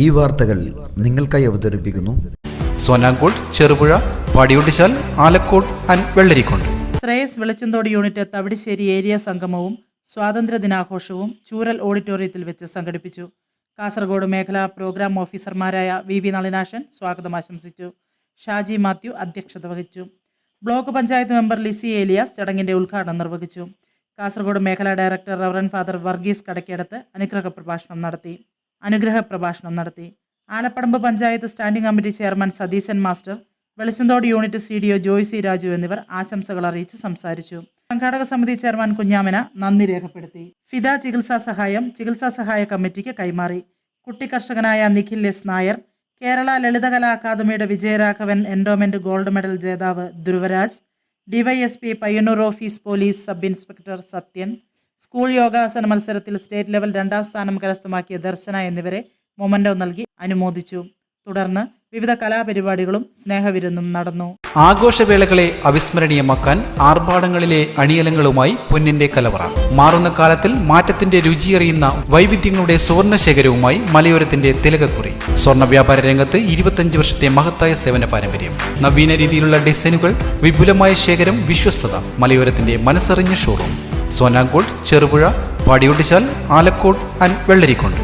ഈ വാർത്തകൾ നിങ്ങൾക്കായി അവതരിപ്പിക്കുന്നു Sonankode, Cherupuzha, Padiyottuchal, Alakode and Vellarikundu. Shreyas Velichanthode unit Thavidissery area സംഗമവും സ്വാതന്ത്ര്യ ദിനാഘോഷവും ചൂരൽ ഓഡിറ്റോറിയത്തിൽ വെച്ച് സംഘടിപ്പിച്ചു. കാസർഗോഡ് മേഖലാ പ്രോഗ്രാം ഓഫീസർമാരായ വി നളിനാശൻ സ്വാഗതം ആശംസിച്ചു. ഷാജി മാത്യു അധ്യക്ഷത വഹിച്ചു. ബ്ലോക്ക് പഞ്ചായത്ത് മെമ്പർ ലിസി ഏലിയാസ് ചടങ്ങിന്റെ ഉദ്ഘാടനം നിർവഹിച്ചു. കാസർഗോഡ് മേഖലാ director reverend father Varghese Kadakkedath അനുഗ്രഹ പ്രഭാഷണം നടത്തി. Alappadamba panchayat standing committee chairman Satheesan master, Velichanthode unit CDO Joycy Raju എന്നിവർ ആശംസകൾ അറിയിച്ച് സംസാരിച്ചു. സംഘാടക സമിതി ചെയർമാൻ കുഞ്ഞാമന നന്ദി രേഖപ്പെടുത്തി. ഫിദ ചികിത്സാ സഹായ കമ്മിറ്റിക്ക് കൈമാറി. കുട്ടി കർഷകനായ നിഖിൽ എസ് നായർ, കേരള ലളിതകലാ അക്കാദമിയുടെ വിജയരാഘവൻ എൻഡോമെന്റ് ഗോൾഡ് മെഡൽ ജേതാവ് Dhruvaraj, DYSP Payyanur office police sub inspector Sathyan, school യോഗാസന മത്സരത്തിൽ സ്റ്റേറ്റ് ലെവൽ 2ാം സ്ഥാനം കരസ്ഥമാക്കിയ ദർശന എന്നിവരെ മൊമന്റോ നൽകി അനുമോദിച്ചു. തുടർന്ന് വിവിധ കലാപരിപാടികളും സ്നേഹവിരുന്നും നടന്നു. ആഘോഷവേളകളെ അവിസ്മരണീയമാക്കാൻ ആർഭാടങ്ങളിലെ അണിയലങ്ങളുമായി പൊന്നിന്റെ കലവറ. മാറുന്ന കാലത്തിൽ മാറ്റത്തിന്റെ രുചിയറിയുന്ന വൈവിധ്യങ്ങളുടെ സുവർണശേഖരവുമായി മലയോരത്തിന്റെ തിലകക്കുറി. സ്വർണ്ണ വ്യാപാര രംഗത്ത് 25 വർഷത്തെ മഹത്തായ സേവന പാരമ്പര്യം. നവീന രീതിയിലുള്ള ഡിസൈനുകൾ, വിപുലമായ ശേഖരം, വിശ്വസ്തത. മലയോരത്തിന്റെ മനസ്സറിഞ്ഞ ഷോറൂം. സോനാങ്കോട്, ചെറുപുഴ, പാടിയൊട്ടിച്ചാൽ, ആലക്കോട് ആൻഡ് വെള്ളരിക്കുണ്ട്.